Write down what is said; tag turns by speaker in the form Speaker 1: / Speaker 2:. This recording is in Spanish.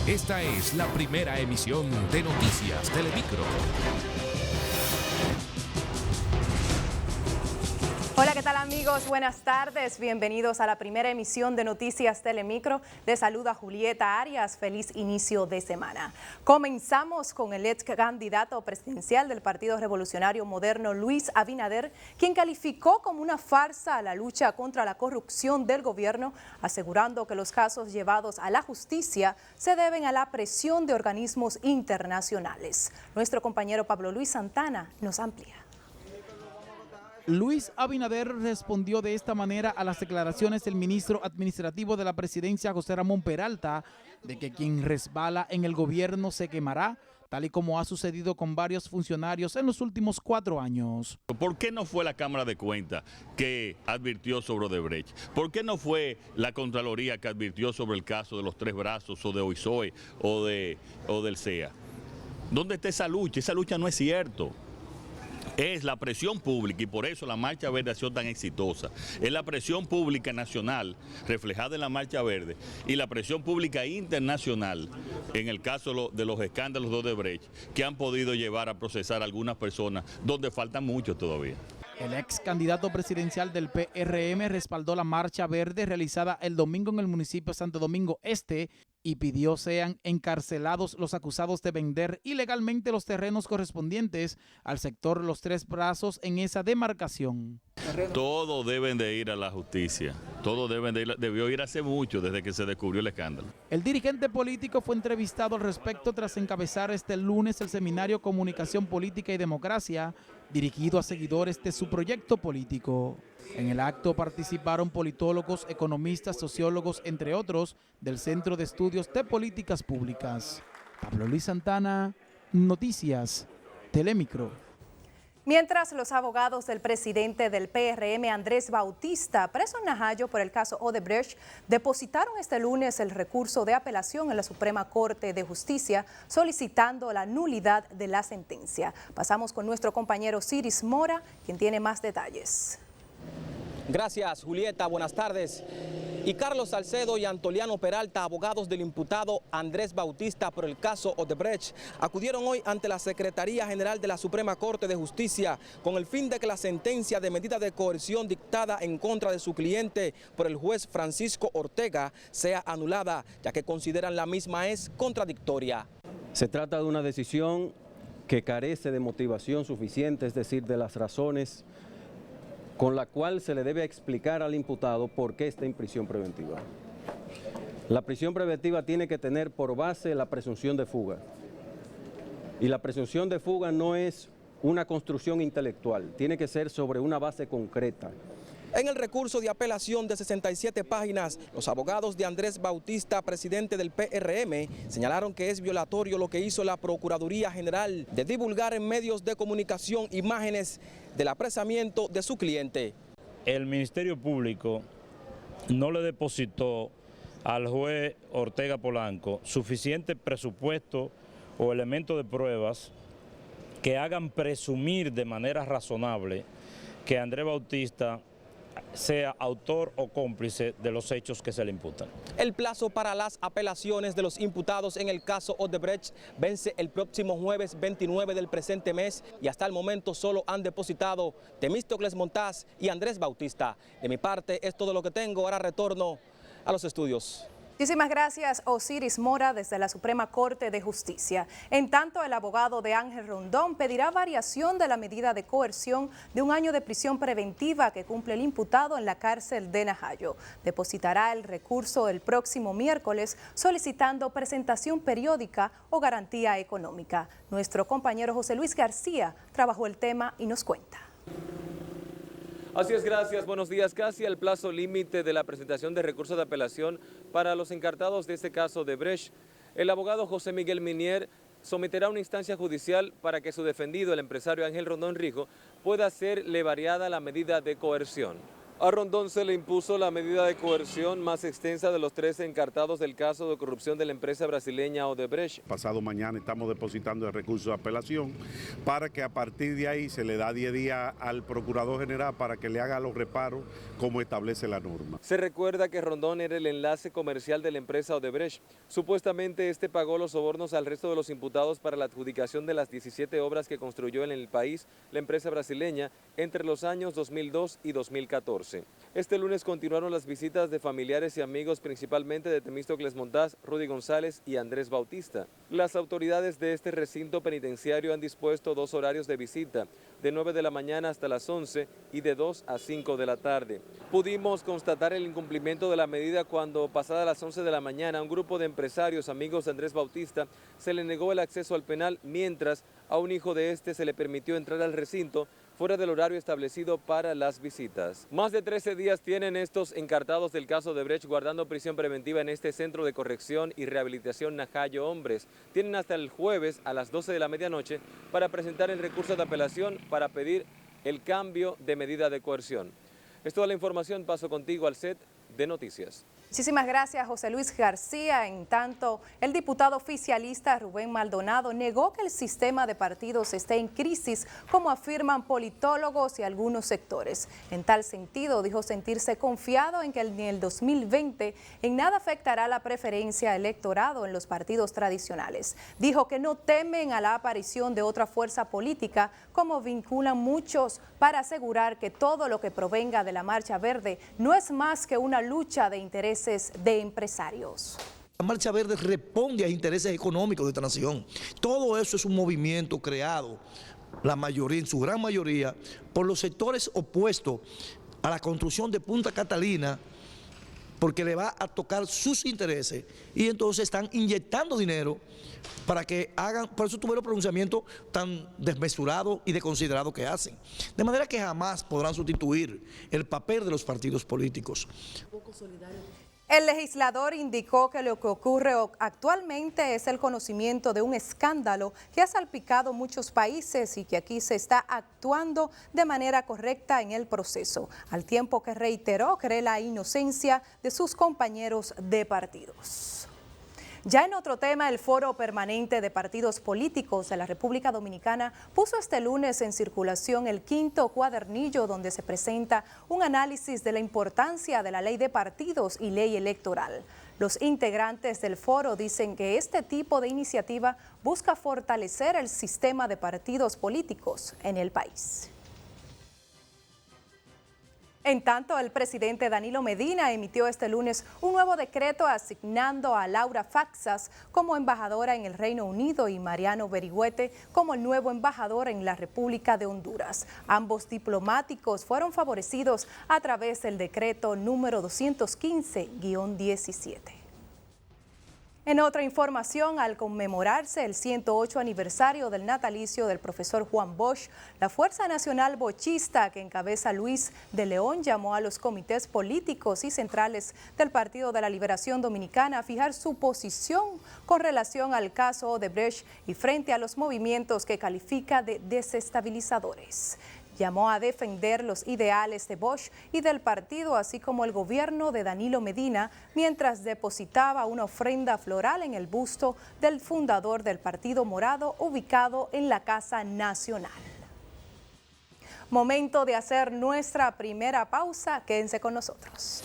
Speaker 1: Esta es la primera emisión de Noticias Telemicro.
Speaker 2: Hola, ¿qué tal amigos? Buenas tardes. Bienvenidos a la primera emisión de Noticias Telemicro. Les saluda Julieta Arias. Feliz inicio de semana. Comenzamos con el ex candidato presidencial del Partido Revolucionario Moderno, Luis Abinader, quien calificó como una farsa la lucha contra la corrupción del gobierno, asegurando que los casos llevados a la justicia se deben a la presión de organismos internacionales. Nuestro compañero Pablo Luis Santana nos amplía.
Speaker 3: Luis Abinader respondió de esta manera a las declaraciones del ministro administrativo de la presidencia, José Ramón Peralta, de que quien resbala en el gobierno se quemará, tal y como ha sucedido con varios funcionarios en los últimos 4 años.
Speaker 4: ¿Por qué no fue la Cámara de Cuentas que advirtió sobre Odebrecht? ¿Por qué no fue la Contraloría que advirtió sobre el caso de los 3 brazos o de OISOE o del CEA? ¿Dónde está esa lucha? Esa lucha no es cierto. Es la presión pública y por eso la Marcha Verde ha sido tan exitosa. Es la presión pública nacional reflejada en la Marcha Verde y la presión pública internacional en el caso de los escándalos de Odebrecht que han podido llevar a procesar a algunas personas donde faltan muchos todavía.
Speaker 3: El ex candidato presidencial del PRM respaldó la Marcha Verde realizada el domingo en el municipio de Santo Domingo Este y pidió sean encarcelados los acusados de vender ilegalmente los terrenos correspondientes al sector Los 3 Brazos en esa demarcación.
Speaker 4: Todos deben de ir a la justicia, todos debió ir hace mucho desde que se descubrió el escándalo.
Speaker 3: El dirigente político fue entrevistado al respecto tras encabezar este lunes el seminario Comunicación Política y Democracia, dirigido a seguidores de su proyecto político. En el acto participaron politólogos, economistas, sociólogos, entre otros, del Centro de Estudios de Políticas Públicas. Pablo Luis Santana, Noticias Telemicro.
Speaker 2: Mientras los abogados del presidente del PRM, Andrés Bautista, preso en Najayo por el caso Odebrecht, depositaron este lunes el recurso de apelación en la Suprema Corte de Justicia solicitando la nulidad de la sentencia. Pasamos con nuestro compañero Osiris Mora, quien tiene más detalles.
Speaker 5: Gracias, Julieta. Buenas tardes. Y Carlos Salcedo y Antoliano Peralta, abogados del imputado Andrés Bautista por el caso Odebrecht, acudieron hoy ante la Secretaría General de la Suprema Corte de Justicia con el fin de que la sentencia de medida de coerción dictada en contra de su cliente por el juez Francisco Ortega sea anulada, ya que consideran la misma es contradictoria.
Speaker 6: Se trata de una decisión que carece de motivación suficiente, es decir, de las razones con la cual se le debe explicar al imputado por qué está en prisión preventiva. La prisión preventiva tiene que tener por base la presunción de fuga. Y la presunción de fuga no es una construcción intelectual, tiene que ser sobre una base concreta.
Speaker 5: En el recurso de apelación de 67 páginas, los abogados de Andrés Bautista, presidente del PRM, señalaron que es violatorio lo que hizo la Procuraduría General de divulgar en medios de comunicación imágenes del apresamiento de su cliente.
Speaker 7: El Ministerio Público no le depositó al juez Ortega Polanco suficiente presupuesto o elementos de pruebas que hagan presumir de manera razonable que Andrés Bautista sea autor o cómplice de los hechos que se le imputan.
Speaker 5: El plazo para las apelaciones de los imputados en el caso Odebrecht vence el próximo jueves 29 del presente mes y hasta el momento solo han depositado Temístocles Montaz y Andrés Bautista. De mi parte es todo lo que tengo, ahora retorno a los estudios.
Speaker 2: Muchísimas gracias, Osiris Mora, desde la Suprema Corte de Justicia. En tanto, el abogado de Ángel Rondón pedirá variación de la medida de coerción de 1 año de prisión preventiva que cumple el imputado en la cárcel de Najayo. Depositará el recurso el próximo miércoles solicitando presentación periódica o garantía económica. Nuestro compañero José Luis García trabajó el tema y nos cuenta.
Speaker 8: Así es, gracias. Buenos días. Casi al plazo límite de la presentación de recursos de apelación para los encartados de este caso de Odebrecht, el abogado José Miguel Minier someterá una instancia judicial para que su defendido, el empresario Ángel Rondón Rijo, pueda hacerle variada la medida de coerción. A Rondón se le impuso la medida de coerción más extensa de los 13 encartados del caso de corrupción de la empresa brasileña Odebrecht.
Speaker 9: Pasado mañana estamos depositando el recurso de apelación para que a partir de ahí se le da 10 días al Procurador General para que le haga los reparos como establece la norma.
Speaker 8: Se recuerda que Rondón era el enlace comercial de la empresa Odebrecht. Supuestamente este pagó los sobornos al resto de los imputados para la adjudicación de las 17 obras que construyó en el país la empresa brasileña entre los años 2002 y 2014. Este lunes continuaron las visitas de familiares y amigos, principalmente de Temístocles Montaz, Rudy González y Andrés Bautista. Las autoridades de este recinto penitenciario han dispuesto 2 horarios de visita, de 9 de la mañana hasta las 11 y de 2 a 5 de la tarde. Pudimos constatar el incumplimiento de la medida cuando, pasadas las 11 de la mañana, a un grupo de empresarios amigos de Andrés Bautista se le negó el acceso al penal, mientras a un hijo de este se le permitió entrar al recinto fuera del horario establecido para las visitas. Más de 13 días tienen estos encartados del caso Odebrecht guardando prisión preventiva en este centro de corrección y rehabilitación Najayo Hombres. Tienen hasta el jueves a las 12 de la medianoche para presentar el recurso de apelación para pedir el cambio de medida de coerción. Es toda la información, paso contigo al set de noticias.
Speaker 2: Muchísimas gracias, José Luis García. En tanto, el diputado oficialista Rubén Maldonado negó que el sistema de partidos esté en crisis, como afirman politólogos y algunos sectores. En tal sentido, dijo sentirse confiado en que en el 2020 en nada afectará la preferencia electorado en los partidos tradicionales. Dijo que no temen a la aparición de otra fuerza política, como vinculan muchos, para asegurar que todo lo que provenga de la Marcha Verde no es más que una lucha de intereses de empresarios.
Speaker 10: La Marcha Verde responde a intereses económicos de esta nación. Todo eso es un movimiento creado, la mayoría, en su gran mayoría, por los sectores opuestos a la construcción de Punta Catalina, porque le va a tocar sus intereses y entonces están inyectando dinero para que hagan, por eso tuvieron pronunciamientos tan desmesurados y desconsiderados que hacen. De manera que jamás podrán sustituir el papel de los partidos políticos.
Speaker 2: El legislador indicó que lo que ocurre actualmente es el conocimiento de un escándalo que ha salpicado muchos países y que aquí se está actuando de manera correcta en el proceso, al tiempo que reiteró cree la inocencia de sus compañeros de partidos. Ya en otro tema, el Foro Permanente de Partidos Políticos de la República Dominicana puso este lunes en circulación el 5º cuadernillo donde se presenta un análisis de la importancia de la ley de partidos y ley electoral. Los integrantes del foro dicen que este tipo de iniciativa busca fortalecer el sistema de partidos políticos en el país. En tanto, el presidente Danilo Medina emitió este lunes un nuevo decreto asignando a Laura Faxas como embajadora en el Reino Unido y Mariano Berigüete como el nuevo embajador en la República de Honduras. Ambos diplomáticos fueron favorecidos a través del decreto número 215-17. En otra información, al conmemorarse el 108 aniversario del natalicio del profesor Juan Bosch, la Fuerza Nacional Bochista, que encabeza Luis de León, llamó a los comités políticos y centrales del Partido de la Liberación Dominicana a fijar su posición con relación al caso Odebrecht y frente a los movimientos que califica de desestabilizadores. Llamó a defender los ideales de Bosch y del partido, así como el gobierno de Danilo Medina, mientras depositaba una ofrenda floral en el busto del fundador del Partido Morado, ubicado en la Casa Nacional. Momento de hacer nuestra primera pausa. Quédense con nosotros.